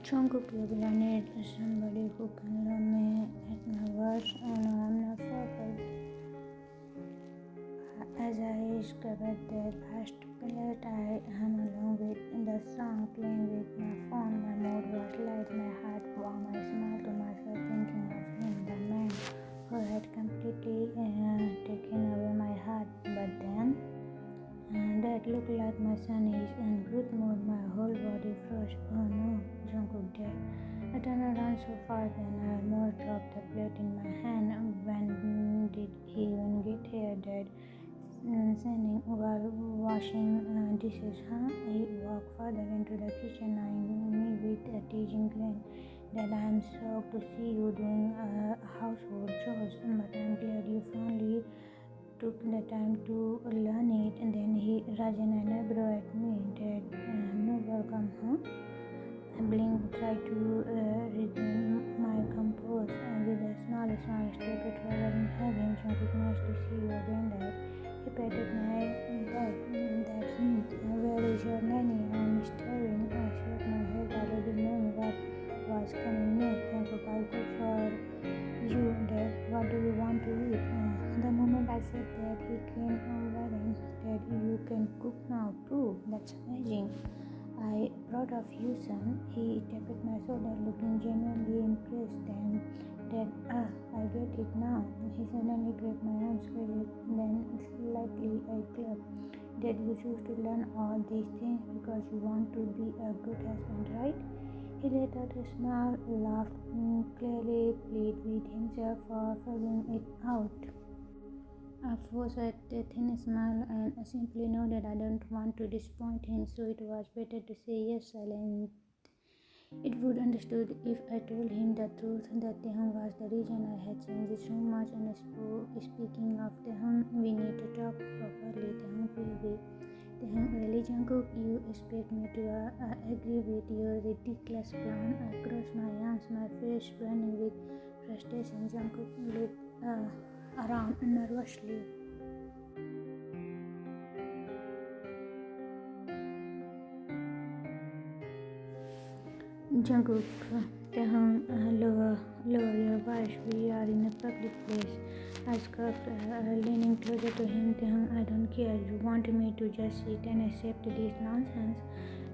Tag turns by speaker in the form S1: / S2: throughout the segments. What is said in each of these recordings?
S1: Jungkook, I need somebody who can love me at my worst. Oh no, I'm not perfect. As I discovered that last palette I hum along with the song playing with my phone, my mood was light, my heart warm. I smiled to myself thinking of him, the man who had completely taken away my heart. But then that looked like my sun is in good mood, my whole body flushed. Oh no, Jungkook dead. I turned around so fast and I almost dropped the plate in my hand. When did he even get here, Dad? Standing while washing dishes, huh? He walked further into the kitchen, eyeing me with a teasing grin. Dad, I'm shocked to see you doing household chores, but I'm glad you finally took the time to learn it. And then he raised an eyebrow at me. Dad, no welcome, huh? I blinked, tried to regain my composure with a small step it wasn't having. Jungkook, nice to see you again, Dad. He patted my back. That's neat. Where is your nanny? I'm staring. I shook my head, already knowing what was coming next. Jungkook, I'll cook for you, Dad. What do you want to eat? The moment I said that, he came over and Dad, you can cook now too. That's amazing. I proud of you, son. He tapped my shoulder, looking genuinely impressed. Then, Dad, I get it now. He suddenly grabbed my arm, squeezed it, then slightly I clapped. Dad, you choose to learn all these things because you want to be a good husband, right? He let out a small laugh, clearly pleased with himself for figuring it out. I forced a thin smile and simply nodded. I don't want to disappoint him, so it was better to say yes silent. It would understood if I told him the truth that Taehyung was the reason I had changed so much. And speaking of Taehyung, we need to talk properly. Taehyung POV. Taehyung, really, Jungkook, you expect me to agree with your ridiculous plan? I crossed my arms, my face burning with frustration. Jungkook looked around nervously. Jungkook, Taehyung, lower your voice. We are in a public place. I scoffed, leaning closer to him. Taehyung, I don't care. You want me to just sit and accept this nonsense?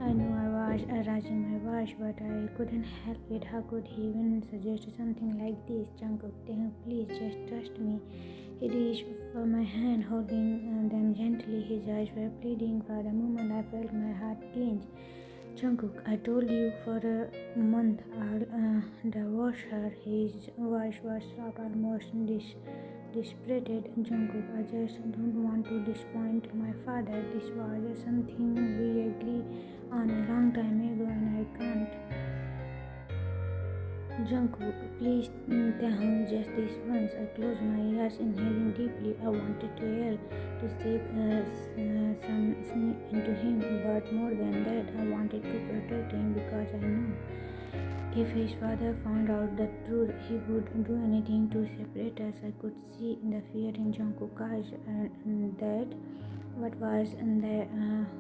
S1: I knew I was raising my voice, but I couldn't help it. How could he even suggest something like this? Jungkook, Taehyung, please just trust me. He reached for my hand, holding them gently. His eyes were pleading. For a moment, I felt my heart clench. Jungkook, I told you for a month I'll divorce her. His voice was soft, almost dispirited. Jungkook, I just don't want to disappoint my father. This was something we agreed on a long time ago and I can't. Jungkook, please, Taehyung, just this once. I closed my ears, inhaling deeply. I wanted to yell, to say some into him, but more than that, I wanted to protect him because I knew if his father found out the truth, he would do anything to separate us. I could see the fear in Jungkook's eyes, and that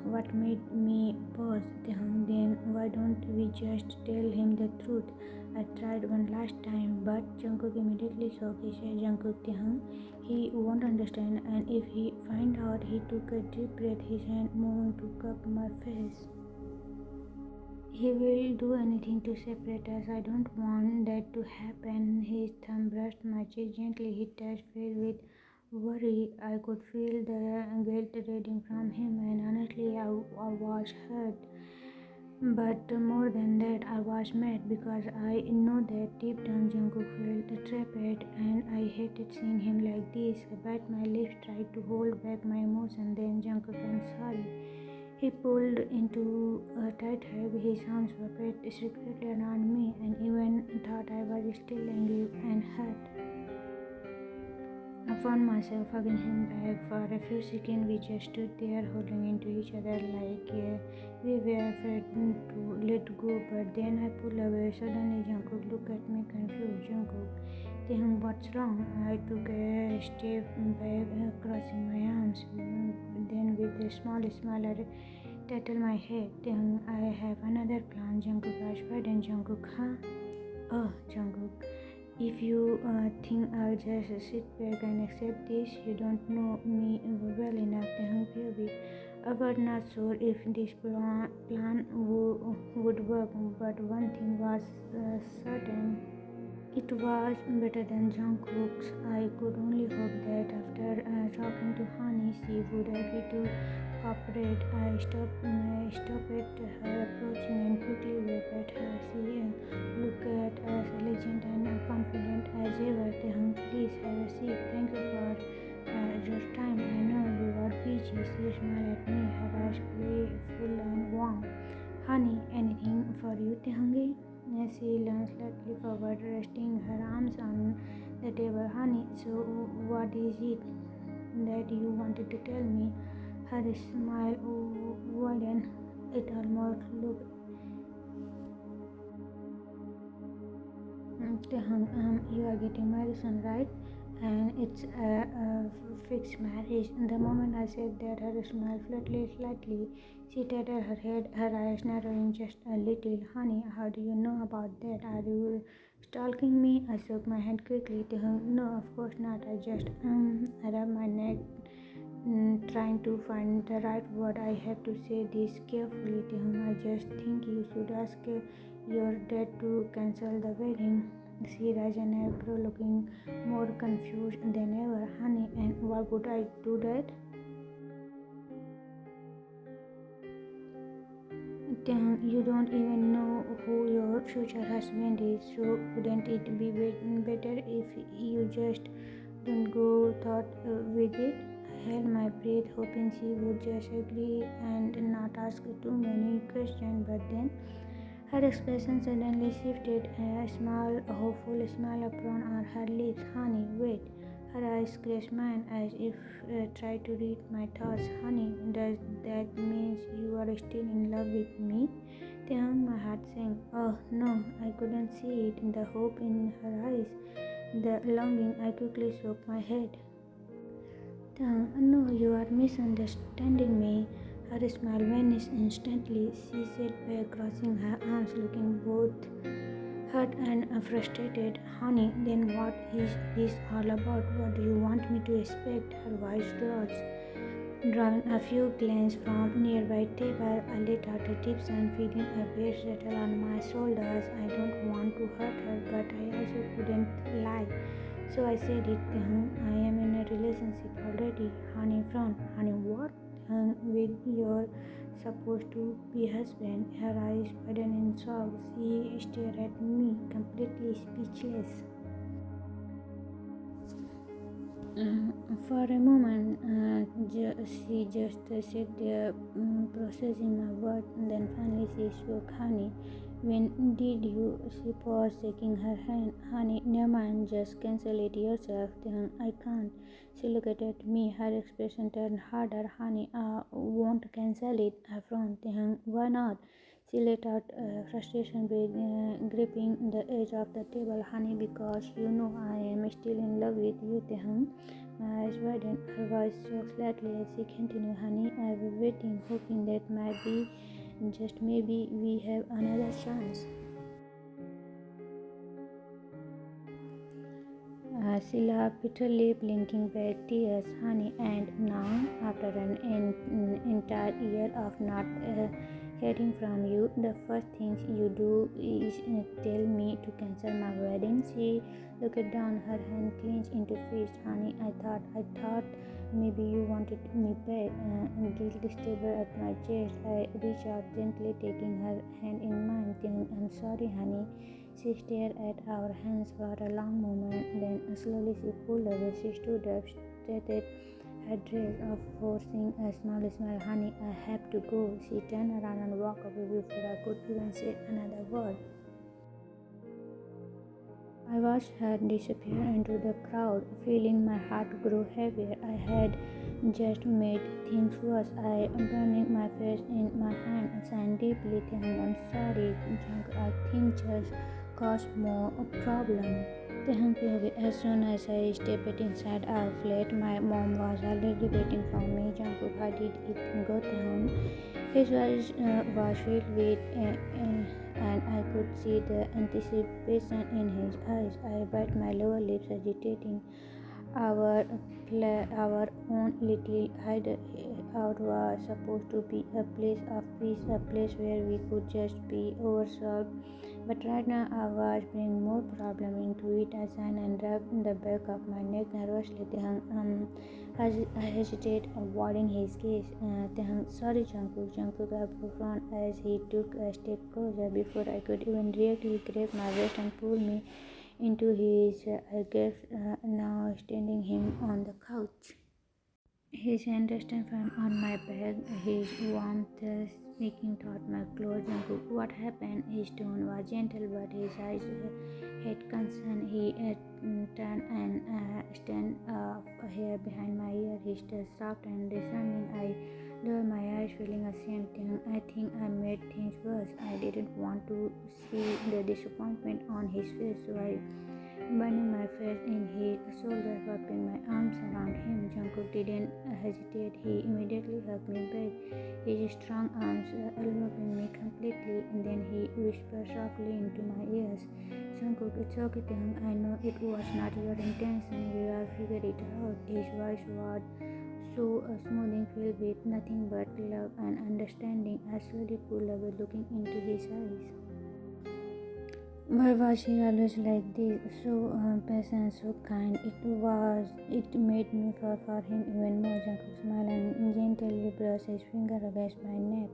S1: what made me pause. Then why don't we just tell him the truth? I tried one last time, but Jungkook immediately shook his head. Jungkook, Taehyung, he won't understand, and if he find out, he took a deep breath, his hand moving to cup my face. He will do anything to separate us. I don't want that to happen. His thumb brushed my cheek gently. He touched face with worry. I could feel the guilt radiating from him, and honestly, I was hurt. But more than that, I was mad because I know that deep down Jungkook felt trapped and I hated seeing him like this. I bit my lips, tried to hold back my emotion. Then Jungkook, I'm sorry. He pulled into a tight hug. His arms were wrapped secretly around me and even thought I was still angry and hurt. I found myself hugging him back. For a few seconds, we just stood there holding into each other like we were afraid to let go. But then I pulled away. Suddenly, Jungkook looked at me confused. Jungkook, Taehyung, what's wrong? I took a step back, crossing my arms. Then, with a small smile, I tattled my head. Then I have another plan. Jungkook asked, why then Jungkook, huh? Oh, Jungkook, if you think I'll just sit back and accept this, you don't know me well enough. Taehyung POV. I was not sure if this plan would work, but one thing was certain. It was better than Jungkook's. I could only hope that after talking to Hanni, she would agree to cooperate. I stopped at her approaching and quickly waved at her. She looked at as elegant and confident as ever. Taehyung, please have a seat. Thank you for your time. I know you are busy. She smiled at me, her eyes playful and warm. Hanni, anything for you, Taehyung? She leaned slightly forward, resting her arms on the table. Hanni, so what is it that you wanted to tell me? Her smile widened. It almost looked you are getting married soon, right? And it's a fixed marriage. The moment I said that, her smile flatly slightly. She tilted her head, her eyes narrowing just a little. Hanni, how do you know about that? Are you stalking me? I shook my head quickly. No, of course not. I just rubbed my neck, trying to find the right word. I have to say this carefully. I just think you should ask your dad to cancel the wedding. She raised an eyebrow, looking more confused than ever. Hanni, and why would I do that? Then you don't even know who your future husband is, so wouldn't it be better if you just don't go thought with it? I held my breath, hoping she would just agree and not ask too many questions, but then her expression suddenly shifted, a small, hopeful smile upon her lips. Hanni, wait. Her eyes crossed mine as if try to read my thoughts. Hanni, does that mean you are still in love with me? Then my heart sank. Oh no, I couldn't see it. The hope in her eyes, the longing. I quickly shook my head. No, you are misunderstanding me. Her smile vanished instantly. She sat back, crossing her arms, looking both hurt and frustrated. Hanni, then what is this all about? What do you want me to expect? Her voice rose. Drawing a few glances from nearby table, I let out a deep sigh, feeling a weight settle on my shoulders. I don't want to hurt her, but I also couldn't lie. So I said it. I am in a relationship already. Hanni frowned. Hanni, what? With your supposed to be husband. Her eyes widened in shock. She stared at me, completely speechless. For a moment, she just sat there processing my words. Then finally she spoke. Hanni, when did you? She paused, shaking her hand. Hanni, never mind, just cancel it yourself. Then I can't. She looked at me. Her expression turned harder. Hanni, I won't cancel it. I frowned. Then why not? She let out frustration, gripping the edge of the table. Hanni, because you know I am still in love with you. Taehyung. My eyes widened. Her voice shook slightly as she continued. Hanni, I was waiting, hoping that maybe, just maybe, we have another chance. She laughed bitterly, blinking back tears. Hanni, and now, after an entire year of not hearing from you, the first thing you do is tell me to cancel my wedding. She looked down, her hand clenched into fist. Hanni, I thought maybe you wanted me back. Guilt stable at my chest. I reached out gently, taking her hand in mine. I'm sorry, Hanni. She stared at our hands for a long moment, then slowly she pulled away. She stood up, straightened her dress off, forcing a small smile. Hanni, I have to go. She turned around and walked away before I could even say another word. I watched her disappear into the crowd, feeling my heart grow heavier. I had just made things worse. I burning my face in my hand, sighing deeply, thinking I'm sorry, Junk. I think just caused more a problem. Taehyung, as soon as I stepped inside our flat, my mom was already waiting for me. Jungkook, how did it go, Taehyung? His voice was filled with and I could see the anticipation in his eyes. I bit my lower lips, agitating. Our own little hideout was supposed to be a place of peace, a place where we could just be ourselves. But right now, I was bringing more problem into it as I rubbed the back of my neck nervously. I hesitated, avoiding his gaze. Sorry, Jungkook. Jungkook frowned as he took a step closer. Before I could even react, he grabbed my waist and pulled me into his arms, now standing him on the couch. His hand rested firm on my back, his warmth speaking through my clothes. Jungkook, what happened? His tone was gentle, but his eyes had concern. He turned and stand hair behind my ear. His touch soft and disarming. I lowered my eyes, feeling ashamed. I think I made things worse. I didn't want to see the disappointment on his face, so I burning my face in his shoulder, wrapping my arms around him. Jungkook didn't hesitate. He immediately hugged me back, his strong arms enveloping me completely, and then he whispered softly into my ears, Jungkook, it's okay, Taehyung. I know it was not your intention. We will figure it out. His voice was so smoothing, filled with nothing but love and understanding. I slowly pulled away, looking into his eyes. Why was he always like this? So patient, so kind. It made me fall for him even more. Jungkook smiled and gently brushed his finger against my neck,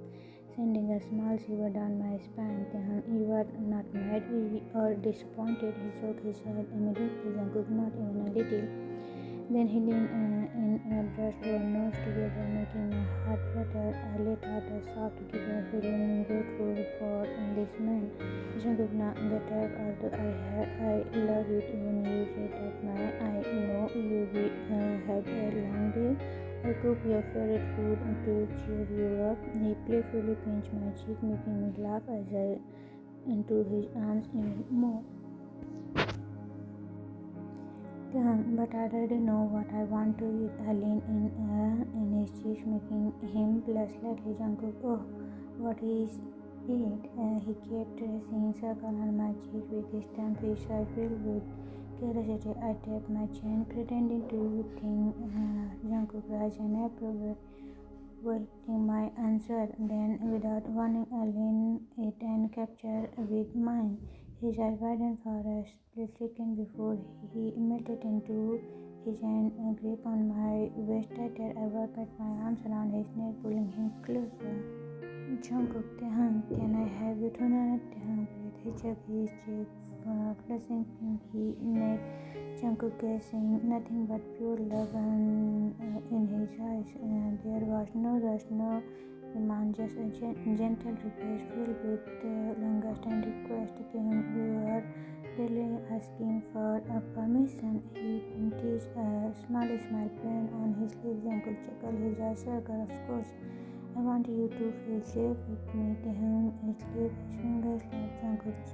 S1: sending a small shiver down my spine. Taehyung, you are not mad or disappointed. He shook his head immediately. Jungkook, not even a little. Then he leaned in and brushed our nose together, making my heart flutter. I let out a soft giggle, feeling grateful for this man. Jungkook, now get up, although I love it when you sit up my. I know you will have a long day. I'll cook your favorite food to cheer you up. He playfully pinched my cheek, making me laugh as I into his arms even more. But I already know what I want to eat. I leaned in his cheeks, making him blush slightly. Jungkook, oh, what is it? He kept tracing circle on my cheek with his thumb, his eye filled with curiosity. I tapped my chin, pretending to think Jungkook was inappropriate, waiting my answer. Then, without warning, I leaned it and captured with mine. His eyes widened for a split second before he melted into his hand, grip on my waist tighter. I wrapped my arms around his neck, pulling him closer. Jungkook, Taehyung, can I have you tonight? Taehyung breathed. He checked his cheek, flushing pink. He made Jungkook guessing nothing but pure love in his eyes. There was no rush, no demand, just a gentle request filled with long-lasting request. You are really asking for permission. He teased a small smile playing on his lips. Jungkook chuckled, his eyes circled. Of course, I want you to feel safe with me. Taehyung slipped his fingers like Jungkook's.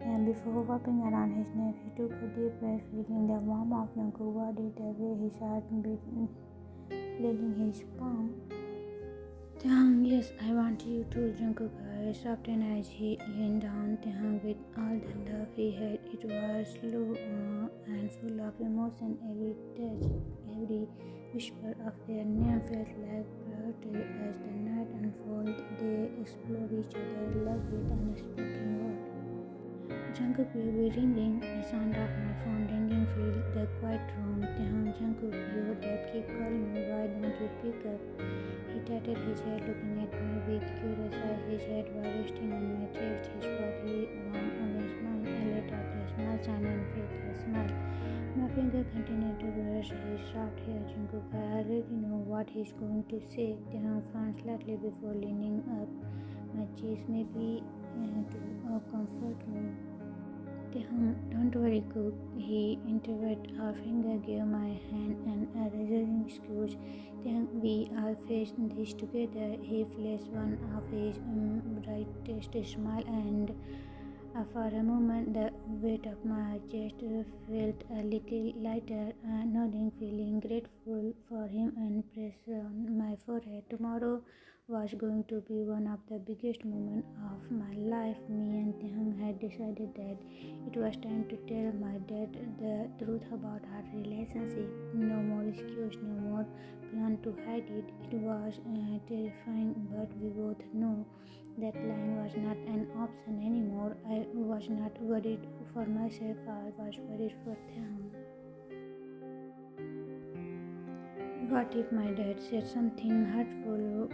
S1: And before wrapping around his neck, he took a deep breath, feeling the warmth of Jungkook's body, the way his heart beat, bleeding his palm. Taehyung, yes, I want you to. Jungkook softened as he leaned down. Taehyung, with all the love he had, it was slow and full of emotion. Every touch, every whisper of their name felt like blood. As the night unfolded, they explored each other's love with unspoken words. Jungkook will be ringing. The sound of my phone ringing filled the quiet room. Taehyung, Jungkook, your dad keep calling me. Why don't you pick up? He tilted his head, looking at me with curious eyes. His head was resting on my chest, his body warm against mine. I let out a small sigh and felt a smile. My finger continued to brush his soft hair. Jungkook, I already know what he's going to say. Taehyung frowned slightly before leaning up my cheeks, maybe to comfort me. Taehyung, don't worry, Cook. He interrupted. Our finger gave my hand an reassuring excuse. Taehyung, we all faced this together. He flashed one of his brightest smile, and For a moment, the weight of my chest felt a little lighter, nodding, feeling grateful for him, and pressed on my forehead. Tomorrow was going to be one of the biggest moments of my life. Me and Taehyung had decided that it was time to tell my dad the truth about our relationship. No more excuse, no more plan to hide it. It was terrifying, but we both know that line was not an option anymore. I was not worried for myself, I was worried for Taehyung. What if my dad said something hurtful?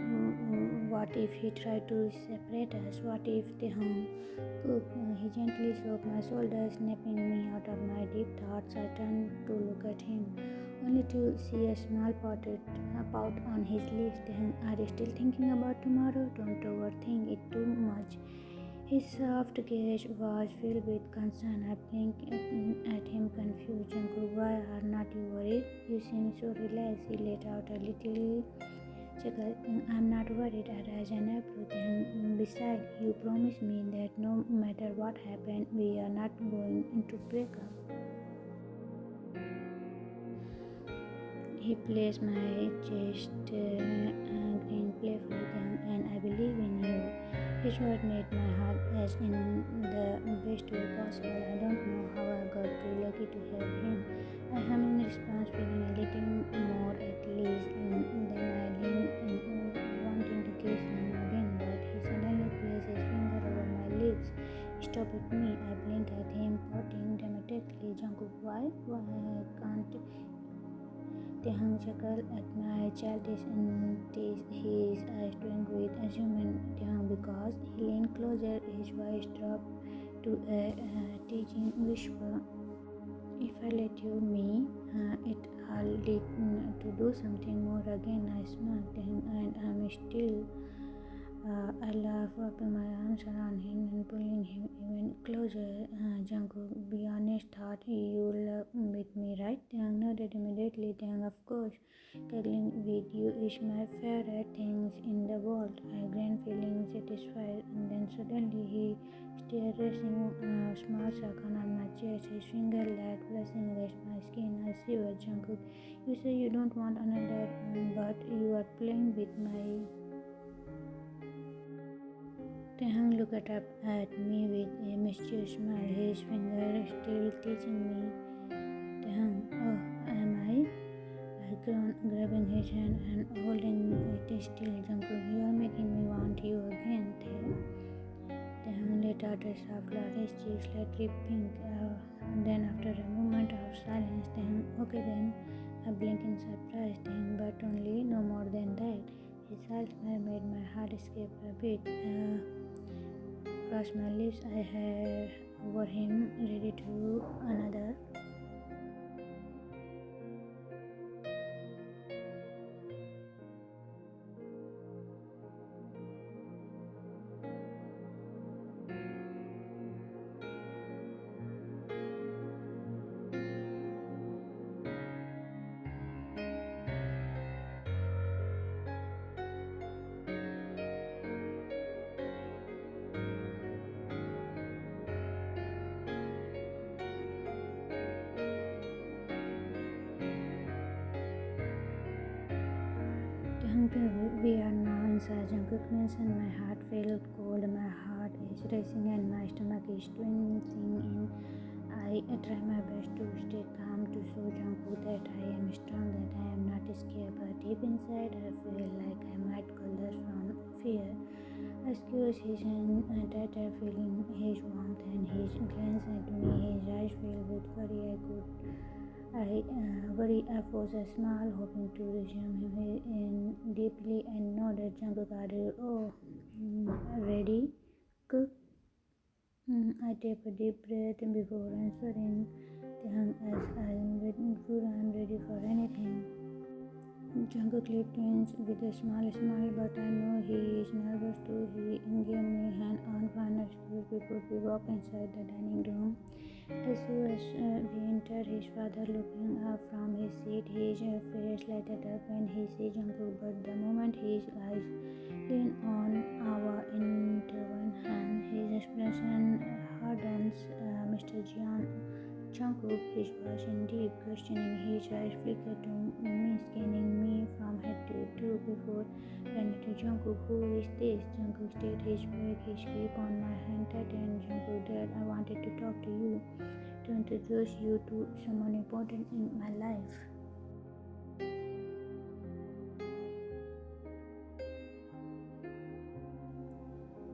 S1: What if he tried to separate us? What if Taehyung cooked? He gently stroked my shoulder, snapping me out of my deep thoughts. I turned to look at him, only to see a small pout on his lips. Taehyung, are you still thinking about tomorrow? Don't overthink it too much. His soft gaze was filled with concern. I blinked at him, confused. Jungkook, why are not you worried? You seem so relaxed. He let out a little chuckle. I'm not worried. I raised an eyebrow. Besides, you promised me that no matter what happened, we are not going to break up. He placed my chest, grin playfully, and I believe in you. His word made my heart as in the best way possible. I don't know how I got too lucky to have him. I hummed in response, feeling a little more at ease. Then I leaned in, wanting to kiss him again, but he suddenly placed his finger over my lips. Stop it, me. I blinked at him, pouting dramatically. Jungkook, why? Why can't Taehyung chuckled at my childish antics, his eyes twinkled with amusement. Taehyung, because he leaned closer, his voice dropped to a teasing whisper. If I let you, I'll lead to do something more again. I smiled, and I'm still. I laughed, wrapping my arms around him and pulling him even closer. Jungkook, be honest, thought you love with me, right? Taehyung nodded immediately. Taehyung, of course. Cuddling with you is my favorite things in the world. I grinned, feeling satisfied, and then suddenly he started racing a small circle on my chest. His finger light brushing against my skin. I shivered. Jungkook, you say you don't want another, but you are playing with my. Taehyung looked up at me with a mischievous smile, his finger still teasing me. Taehyung, oh, am I? I groaned, grabbing his hand and holding it still. Jungkook, you are making me want you again, Taehyung let out a soft laugh, his cheeks slightly pink. Then, after a moment of silence, Taehyung, okay then. I blinked in surprise, Taehyung, but only no more than that. His smile made my heart skip a bit. Across my lips, I had over him, ready to another. We are now inside. Jungkook mentioned my heart felt cold, my heart is racing and my stomach is twitching in. I try my best to stay calm, to show Jungkook that I am strong, that I am not scared, but deep inside I feel like I might collapse from fear. I squeezed his hand tighter, feeling his warmth and his glance at me, his eyes filled with worry. I forced a smile, hoping to resume him in deeply and nodded. Jungkook, are you ready? Cook. I take a deep breath before answering. As I'm ready for anything. Jungkook lipped twins with a small smile, but I know he is nervous too. He gave me hand on final excuse before we walked inside the dining room. As soon as we enter, his father looking up from his seat, his face lighted up when he sees Jungkook. But the moment his eyes lean on our intervened hand, his expression hardens. Mr. Jungkook, his voice in deep questioning, his eyes flickered to me, scanning me from head to toe before turning to Jungkook. Who is this? Jungkook stayed his back, his grip on my hand tightened. Jungkook, Dad, I wanted to talk to you, to introduce you to someone important in my life.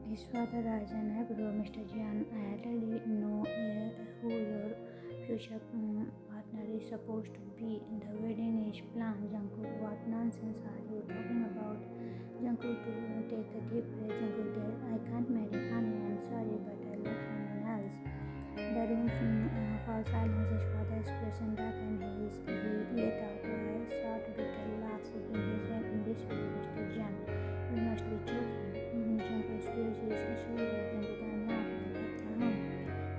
S1: His father Rise and Agro, Mr. Jian, I already know who your future partner is supposed to be. The wedding is planned. Jungkook, what nonsense are you talking about? Jungkook to take a deep breath. Jungkook, Dad, I can't marry Hanni. I'm sorry, but I love someone else. The room falls silence. His father's expression darkened. He let out a short, bitter laugh, shaking his head in disbelief. Mr. Jian, you must be joking. Jungkook squeezed his shoulder. Jungkook, I'm not. Taehyung.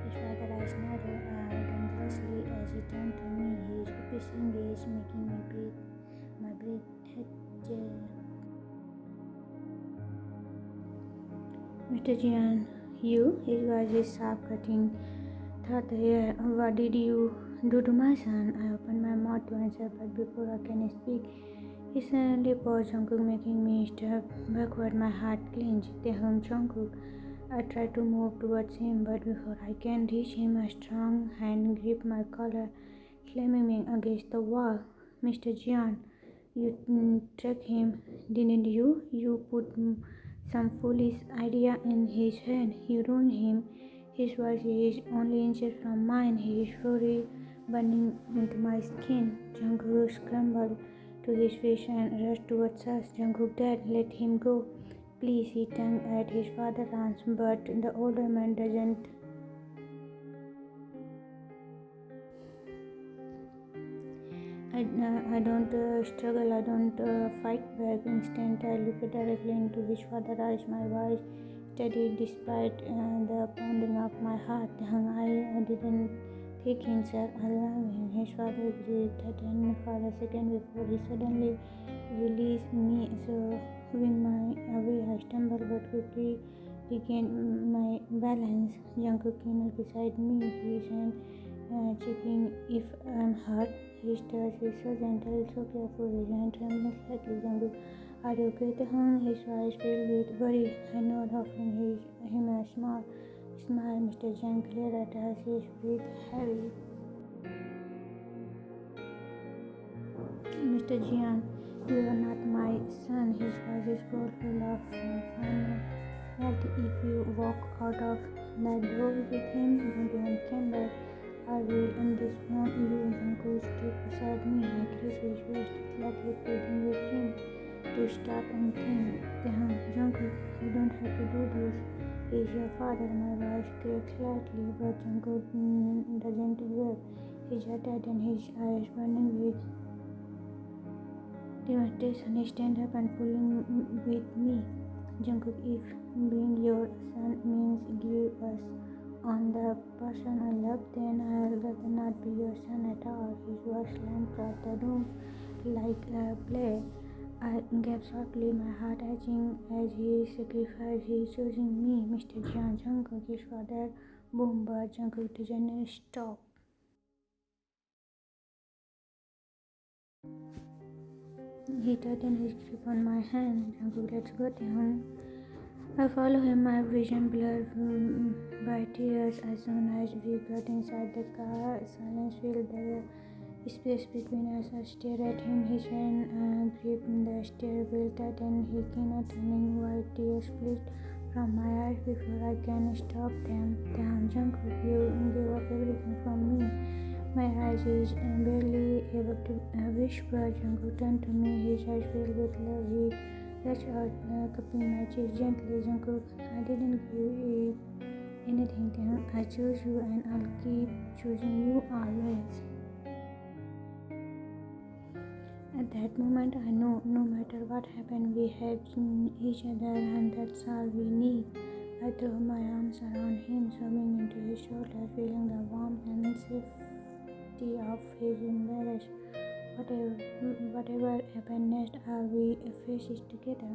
S1: His father eyes narrowed dangerously as he turned to me. His piercing gaze making me breathe. My breath Mr. Jian, you? His voice is sharp, cutting through the air. What did you do to my son? I opened my mouth to answer, but before I can speak, he suddenly paused. Jungkook making me step backward. My heart clenched. Taehyung, Jungkook. I tried to move towards him, but before I can reach him, a strong hand gripped my collar, slamming me against the wall. Mr. Jian, you tricked him, didn't you? You put some foolish idea in his head. You ruined him. His voice is only inches from mine. His fury burning into my skin. Jungkook scrambled to his feet and rushed towards us. Jungkook, Dad, let him go. Please, he tugged at his father's arms, but the older man doesn't. I don't struggle, I don't fight back. Instant, I looked directly into his father's eyes. My voice steady despite the pounding of my heart. I didn't take him, sir. I love him. His father gripped tightened for a second before he suddenly released me. So, moving my away, I stumbled but quickly regained my balance. Jungkook knelt beside me, his hand checking if I'm hurt. His touch is so gentle, so careful, his hand trembling slightly. Jungkook, are you okay, Taehyung? His eyes filled with worry. I nodded, offering him a small smile. Mr. Jian glared at us, his breath heavy. Mr. Jian, you are not my son. His voice is full of finality. If you walk out of that door with him, don't even come back. I will disown you. Jungkook stood beside me. I gripped his waist, slightly pleading with him to stop and think. Jungkook, you don't have to do this. He is your father. My voice cracked slightly, but Jungkook doesn't give up. His head tightened, his eyes burning with devastation. He stand up and pulling with me. Jungkook, if being your son means give us on the person I love, then I'll rather not be your son at all. His voice slammed across the room like a blade. I gasped softly, my heart aching as he sacrificed his choosing me. Mr. Jian, Jungkook, his father boomed, but Jungkook didn't stop. He tightened his grip on my hand. Jungkook, let's go, Taehyung. I follow him, my vision blurred by tears. As soon as we got inside the car, silence filled the space between us. I stared at him, his hand gripped the steering wheel tightened. He cannot turning white tears split from my eyes before I can stop them. Damn, Jungkook, you gave up everything from me. My eyes is barely able to whisper. Jungkook turned to me, his eyes filled with love. He reached out, cupping my cheek gently. Jungkook, I didn't give anything, Taehyung. I chose you and I'll keep choosing you always. At that moment, I know no matter what happened, we had each other and that's all we need. I threw my arms around him, sobbing into his shoulder, feeling the warmth and safety of his embrace. Whatever happened next, we face it together.